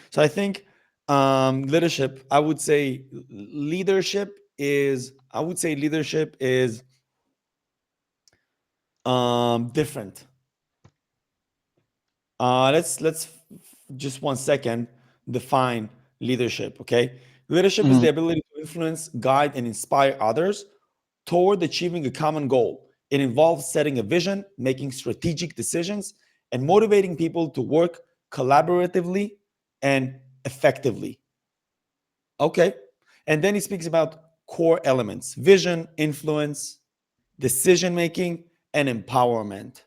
So I think leadership. I would say leadership is. I would say leadership is different. Let's just 1 second define leadership. Okay, leadership is Mhm. the ability to influence, guide, and inspire others toward achieving a common goal. It involves setting a vision, making strategic decisions, and motivating people to work collaboratively and effectively. Okay. And then he speaks about core elements: vision, influence, decision making, and empowerment.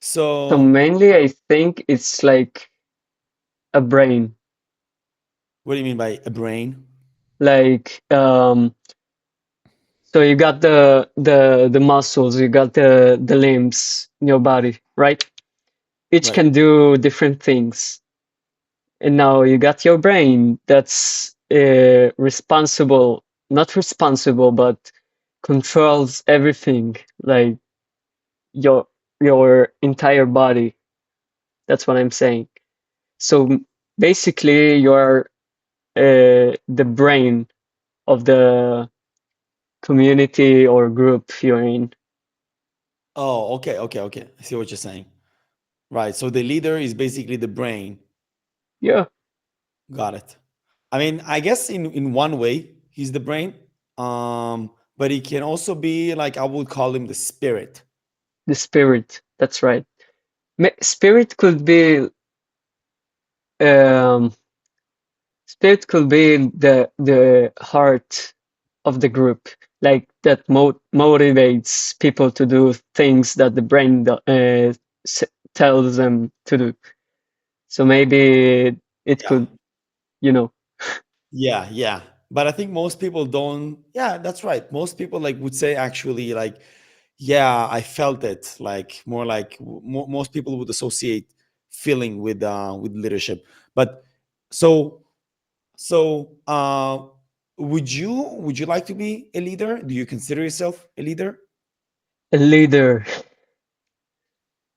So So, mainly, I think it's like a brain, what do you mean by a brain? like so you got the muscles, you got the limbs in your body, right? Each Right. can do different things. And now you got your brain that's responsible, not responsible, but controls everything, like your your entire body. That's what I'm saying. So basically, you're the brain of the community or group you're in. Oh, okay, okay, okay. I see what you're saying. Right. So the leader is basically the brain. Yeah, Got it. I mean, I guess in one way he's the brain, but he can also be like I would call him the spirit. the spirit. That's right. Spirit could be um, spirit could be the heart of the group, like that motivates people to do things that the brain tells them to do. So maybe it Yeah. could, you know, Yeah, yeah. But I think most people don't. Yeah, that's right. Most people like would say actually like, yeah, I felt it. Like more like most people would associate feeling with leadership. But so so would you like to be a leader? Do you consider yourself a leader? a leader.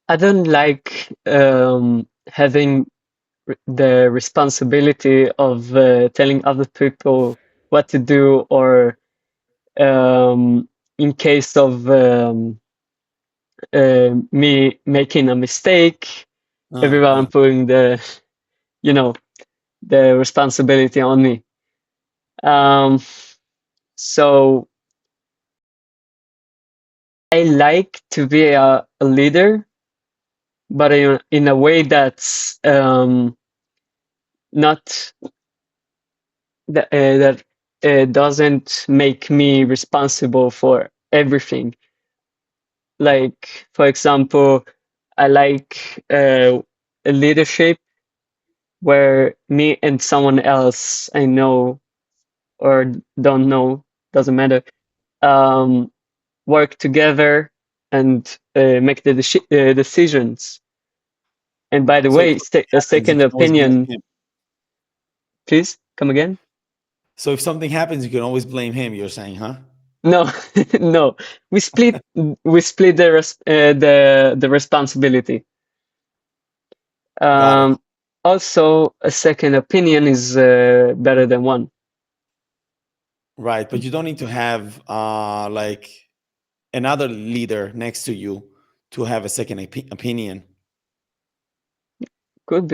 I don't like having the responsibility of telling other people what to do, or in case of me making a mistake, everyone Uh. putting you know, the responsibility on me. Um, so I like to be a leader, but in a way that's not that doesn't make me responsible for everything. Like, for example, I like a leadership where me and someone else I know or don't know, doesn't matter, um, work together and make the decisions. And by the So if way, something a happens, you second can always blame opinion, him. please come again. So if something happens, you can always blame him. You're saying, huh? No, no, we split the responsibility. Got it. Um, Also, a second opinion is better than one. Right, but you don't need to have like another leader next to you to have a second opinion. Could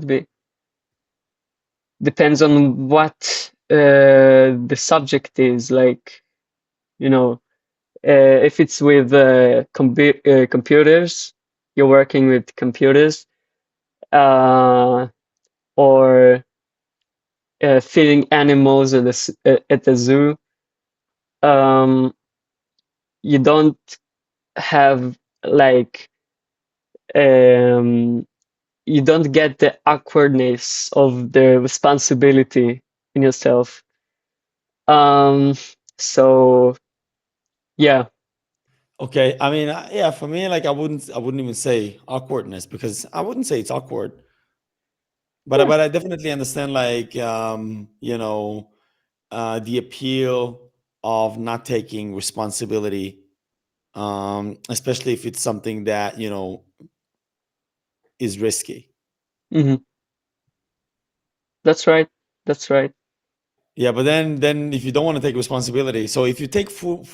be. Depends on what the subject is. Like, you know, if it's with computers, you're working with computers, uh, or feeding animals at the zoo. Um, you don't have like um, you don't get the awkwardness of the responsibility in yourself. Um, so yeah, Okay, I mean, yeah, for me, like I wouldn't even say awkwardness because I wouldn't say it's awkward, but yeah, I definitely understand like the appeal of not taking responsibility, especially if it's something that is risky. Hmm. That's right. That's right. Yeah, but then if you don't want to take responsibility, so if you take so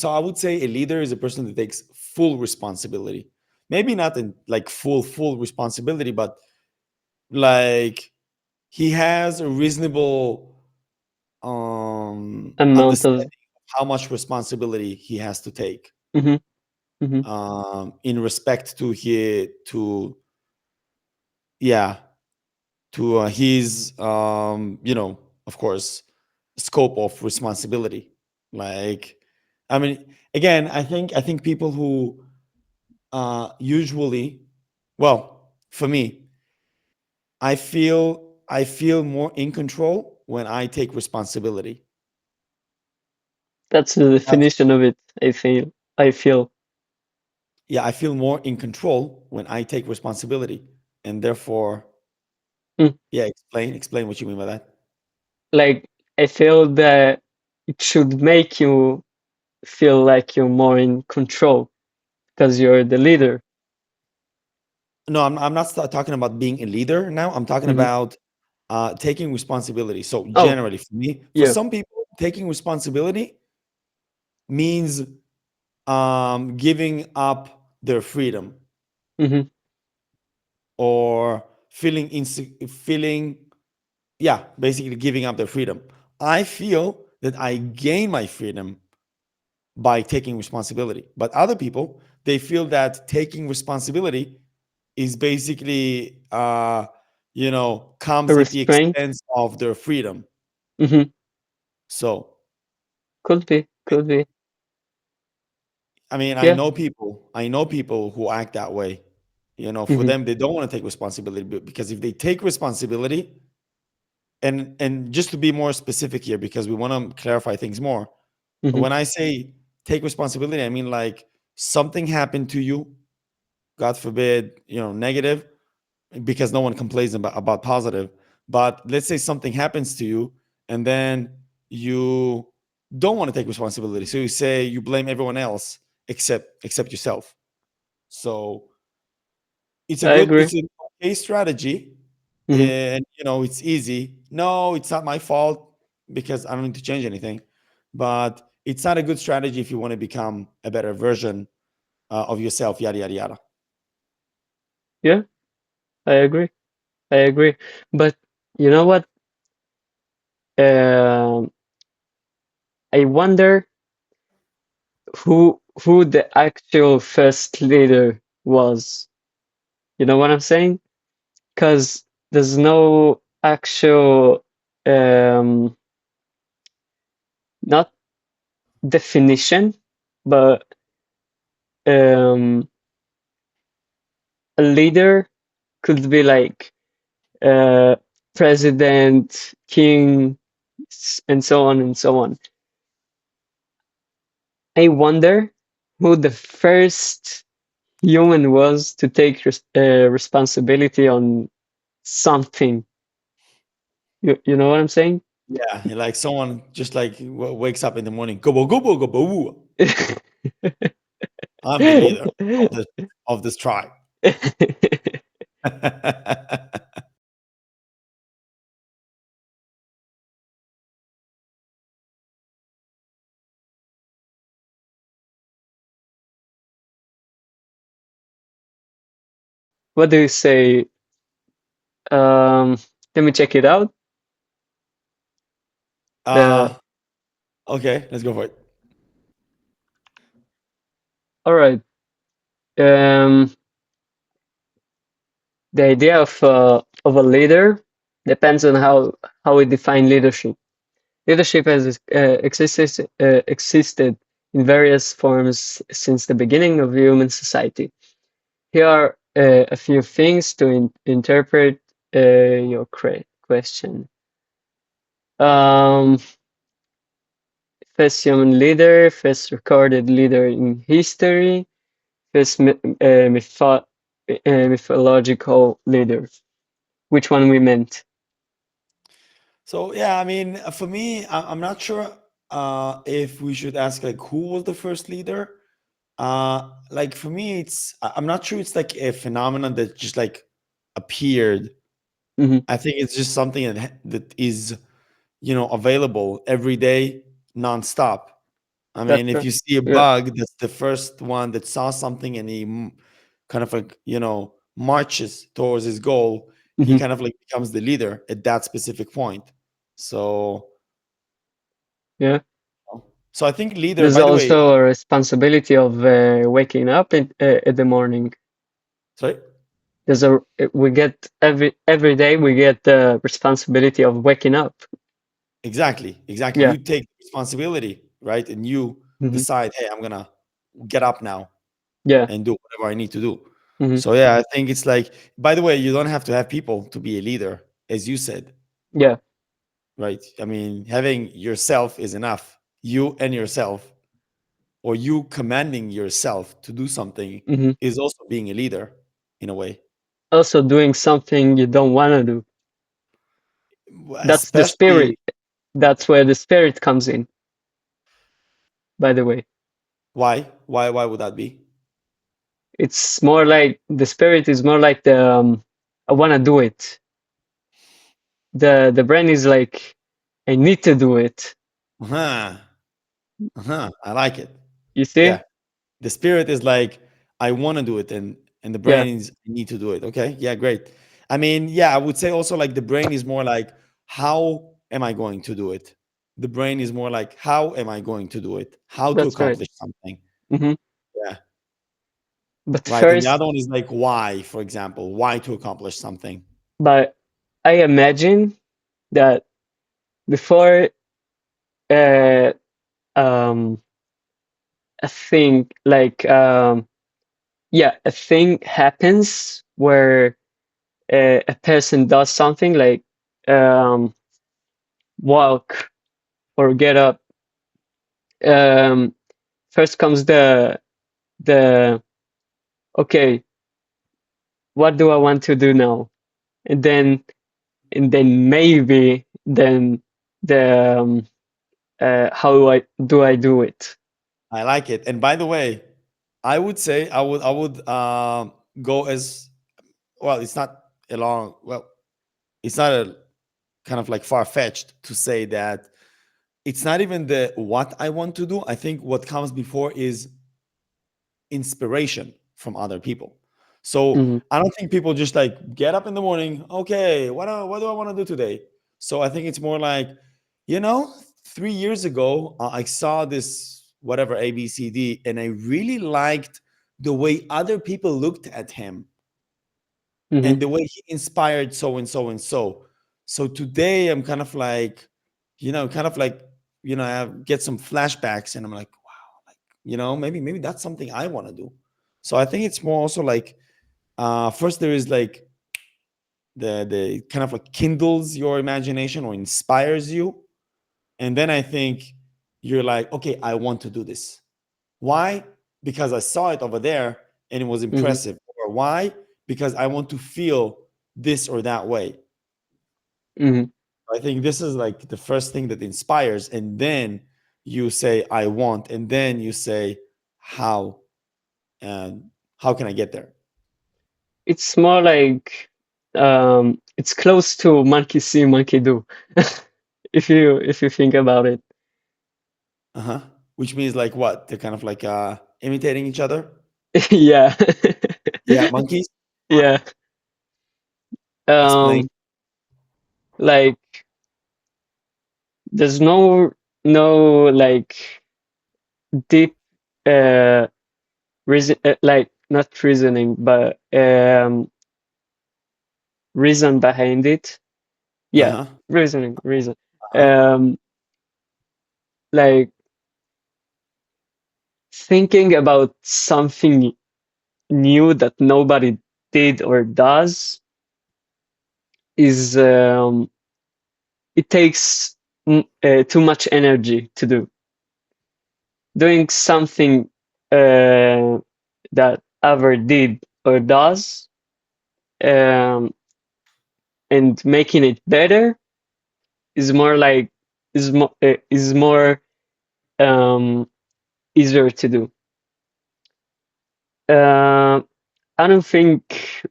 I would say a leader is a person that takes full responsibility. Maybe not in like full responsibility, but like he has a reasonable Amount understanding of. of how much responsibility he has to take Hmm. Hmm. in respect to yeah to his of course scope of responsibility. Like, I mean, again, I think people who usually, well, for me, I feel more in control when I take responsibility. That's the That's, definition of it. I feel. I feel yeah, I feel more in control when I take responsibility, and therefore, mm, yeah, explain what you mean by that. like I feel that it should make you feel like you're more in control because you're the leader. No, I'm not talking about being a leader now. I'm talking Hmm. about taking responsibility. So Oh, generally, for me, for yeah. some people, taking responsibility means giving up their freedom Hmm. or feeling, yeah, basically giving up their freedom. I feel that I gain my freedom by taking responsibility, but other people, they feel that taking responsibility is basically A comes at the restraint. expense of their freedom. Hmm. So Could be. Could be. I mean, Yeah. I know people who act that way. For Hmm. them, they don't want to take responsibility because if they take responsibility, and just to be more specific here, because we want to clarify things more. Hmm. When I say take responsibility, I mean like something happened to you, God forbid, negative, because no one complains about positive. But let's say something happens to you, and then you don't want to take responsibility. So you say you blame everyone else except yourself. So I agree. it's an okay strategy, Hmm. and it's easy. No, it's not my fault because I don't need to change anything. But it's not a good strategy if you want to become a better version of yourself. Yada yada yada. Yeah, I agree. I agree. But you know what? Um, I wonder who the actual first leader was. You know what I'm saying? Because there's no actual not definition, but um, a leader could be like uh, president, king, and so on and so on. I wonder who the first human was to take responsibility on something. You know what I'm saying? Yeah, like someone just like wakes up in the morning, go go go go. I'm the leader of this tribe. What do you say? Um, Let me check it out. The uh okay, let's go for it. All right. Um, the idea of a leader depends on how we define leadership. Leadership has existed in various forms since the beginning of human society. Here are a few things to interpret your question. Um, First human leader, first recorded leader in history, first mythological leader. Which one we meant? So yeah, I mean, for me, I'm not sure if we should ask like who was the first leader. Like for me, I'm not sure it's like a phenomenon that just like appeared Hmm. I think it's just something that is, available every day, nonstop. I mean, That's if right. you see a Yeah. bug, that's the first one that saw something, and he kind of like, marches towards his goal. He Hmm. kind of like becomes the leader at that specific point. So, Yeah. so I think leader, There's by the way, also a responsibility of waking up at the morning. sorry. There's a we get every day we get the responsibility of waking up. Exactly, exactly. Yeah. You take responsibility, right? And you Hmm. decide, hey, I'm gonna get up now Yeah. and do whatever I need to do. Hmm. So yeah, I think it's like, by the way, you don't have to have people to be a leader, as you said, Yeah. right? I mean, having yourself is enough. You and yourself, or you commanding yourself to do something, Hmm. is also being a leader in a way. Also doing something you don't want to do. That's the spirit. Especially, That's where the spirit comes in, by the way. why? Why would that be? It's more like the spirit is more like the I want to do it. The brain is like I need to do it. Uh-huh. Uh-huh. I like it. You see? Yeah. The spirit is like, I want to do it, and the Yeah. brain is, I need to do it. Okay. Yeah, great. I mean, yeah, I would say also like the brain is more like, how am I going to do it? The brain is more like, how am I going to do it? How to That's right. accomplish something. Hmm. Yeah. But Right. And the first, other one is like, why, for example, why to accomplish something. but I imagine that before uh, um, a thing like yeah, a thing happens where a person does something like um, walk or get up. Um, first comes the okay, what do I want to do now? And then maybe then the how do I do it? I like it. And by the way, I would say I would go as well. It's not a long, well, it's not a kind of like far fetched to say that it's not even the what I want to do. I think what comes before is inspiration from other people. So Hmm. I don't think people just like get up in the morning, okay, what do I want to do today? So I think it's more like, you know, 3 years ago, I saw this whatever ABCD, and I really liked the way other people looked at him Hmm. and the way he inspired so and so and so. So today I'm kind of like, kind of like, I get some flashbacks, and I'm like, wow, like, maybe that's something I want to do. So I think it's more also like, first there is like the kind of like kindles your imagination or inspires you. And then I think you're like, okay, I want to do this. Why? Because I saw it over there and it was Hmm. impressive. Or why? Because I want to feel this or that way. Hmm. I think this is like the first thing that inspires. And then you say, I want. And then you say, how? And how can I get there? It's more like it's close to monkey see, monkey do, if you think about it. Uh huh. Which means like what? They're kind of like imitating each other. Yeah. Yeah, monkeys. Yeah. Explain. Like there's no like deep uh reason like not reasoning but reason behind it. Uh Yeah, huh. reason. Uh huh. Um like thinking about something new that nobody did or does is it takes too much energy to do. Doing something that ever did or does um, and making it better is more like is more um, easier to do. Uh, I don't think.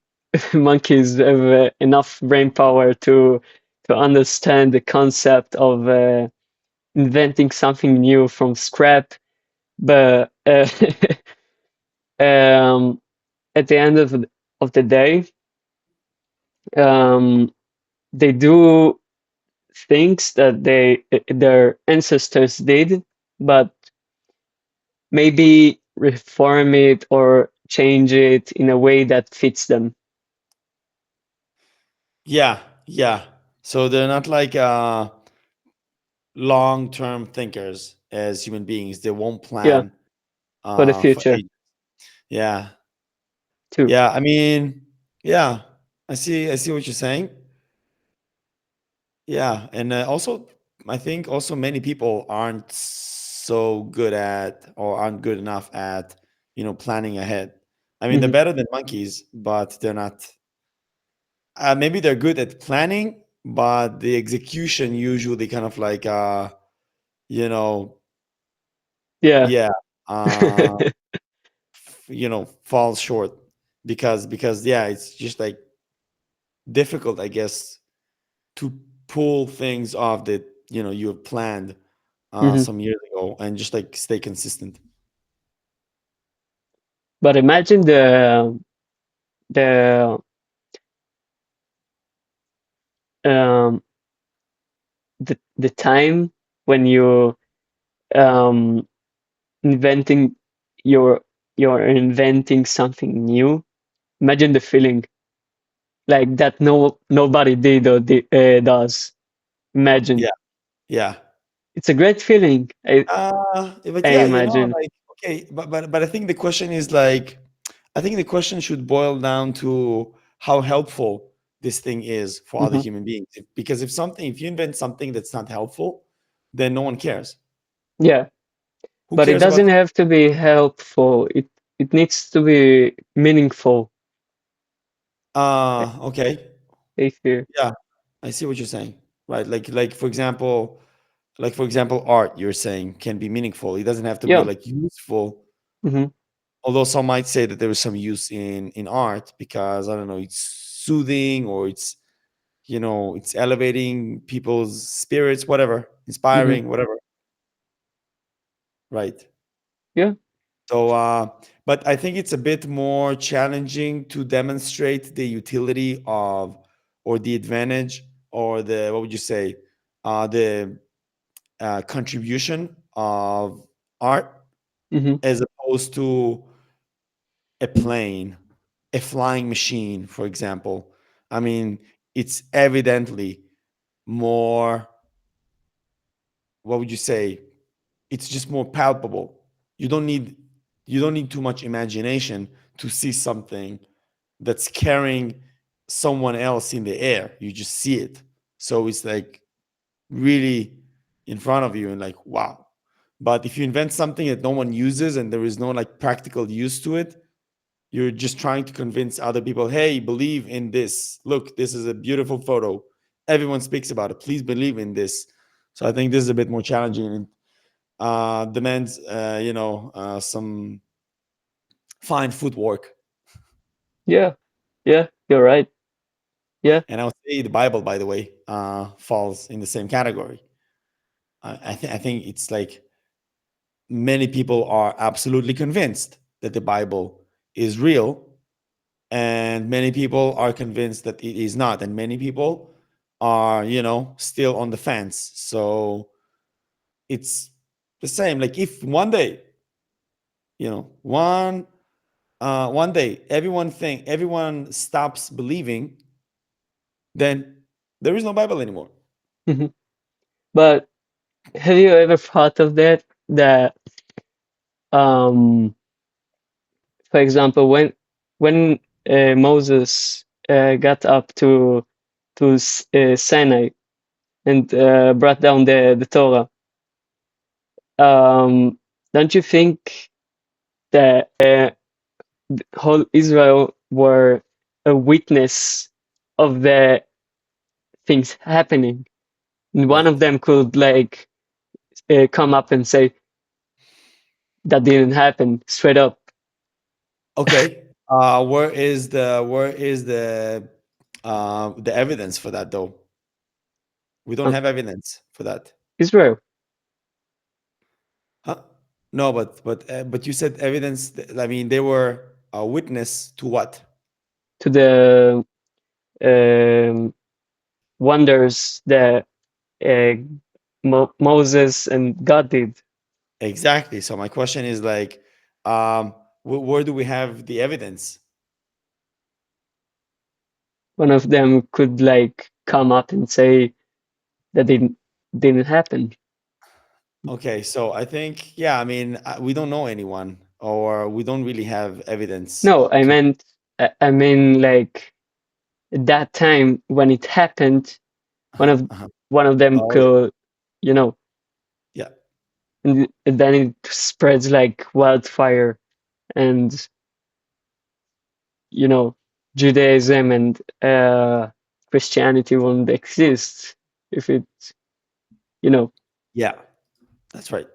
monkeys have enough brain power to understand the concept of inventing something new from scrap, but um, at the end of the day, um, they do things that their ancestors did, but maybe reform it or change it in a way that fits them. Yeah, yeah. So they're not like long-term thinkers as human beings. They won't Yeah, plan for the for future ages. Yeah, too. yeah. I mean, yeah. I see what you're saying. Yeah, and also, I think also many people aren't so good at or aren't good enough at planning ahead. I mean, they're Hmm. better than monkeys, but they're not. Maybe they're good at planning, but the execution usually kind of like you know Yeah. yeah uh falls short because yeah, it's just like difficult, I guess, to pull things off that you have planned Hmm. some years ago and just like stay consistent. But imagine the um the time when you um inventing you're you're inventing something new. Imagine the feeling like that nobody did or does. Imagine. Yeah, yeah. It's a great feeling. But I yeah, imagine. like, okay, but I think the question is like, I think the question should boil down to how helpful this thing is for other Hmm. human beings. Because if you invent something that's not helpful, then no one cares. Yeah, Who but it cares about? doesn't have to be helpful. It needs to be meaningful. Okay, If you, yeah, I see what you're saying. Right, like for example, art you're saying can be meaningful. It doesn't have to be yeah. like useful. Hmm. Although some might say that there is some use in art because I don't know, it's soothing or it's elevating people's spirits, whatever, Hmm. inspiring, whatever. Right. Yeah. So, but I think it's a bit more challenging to demonstrate the utility of, or the advantage, or the, what would you say, the contribution of art Hmm. as opposed to a plane, a flying machine, for example. I mean, it's evidently more, what would you say? It's just more palpable. You don't need you don't need too much imagination to see something that's carrying someone else in the air. You just see it. So it's like really in front of you and like wow. But if you invent something that no one uses and there is no like practical use to it, you're just trying to convince other people, hey, believe in this. Look, this is a beautiful photo. Everyone speaks about it. Please believe in this. So I think this is a bit more challenging and demands, some fine footwork. Yeah. Yeah. You're right. Yeah. And I would say the Bible, by the way, falls in the same category. I think it's like many people are absolutely convinced that the Bible is real, and many people are convinced that it is not, and many people are still on the fence. So it's the same. Like if one day, one day everyone stops believing, then there is no Bible anymore. Hmm. But have you ever thought of that? That um, for example, when Moses got up to Sinai and brought down the Torah, um, don't you think that whole Israel were a witness of the things happening? And one of Right. them could like come up and say that didn't happen straight up. Okay. Where is the evidence for that though? We don't Um, have evidence for that. Israel, Huh? No, but you said evidence. I mean, they were a witness to what? to the um, wonders that uh, Moses and God did. Exactly. So my question is like, where do we have the evidence? One of them could like come up and say that it didn't happen. Okay, so I think, yeah, I mean, we don't know anyone, or we don't really have evidence No, I to. meant, I mean like at that time when it happened, one Uh-huh, of uh-huh. one of them Oh yeah, could, you know, yeah, and then it spreads like wildfire, and you know, Judaism and Christianity won't exist if it, you know. yeah. That's right.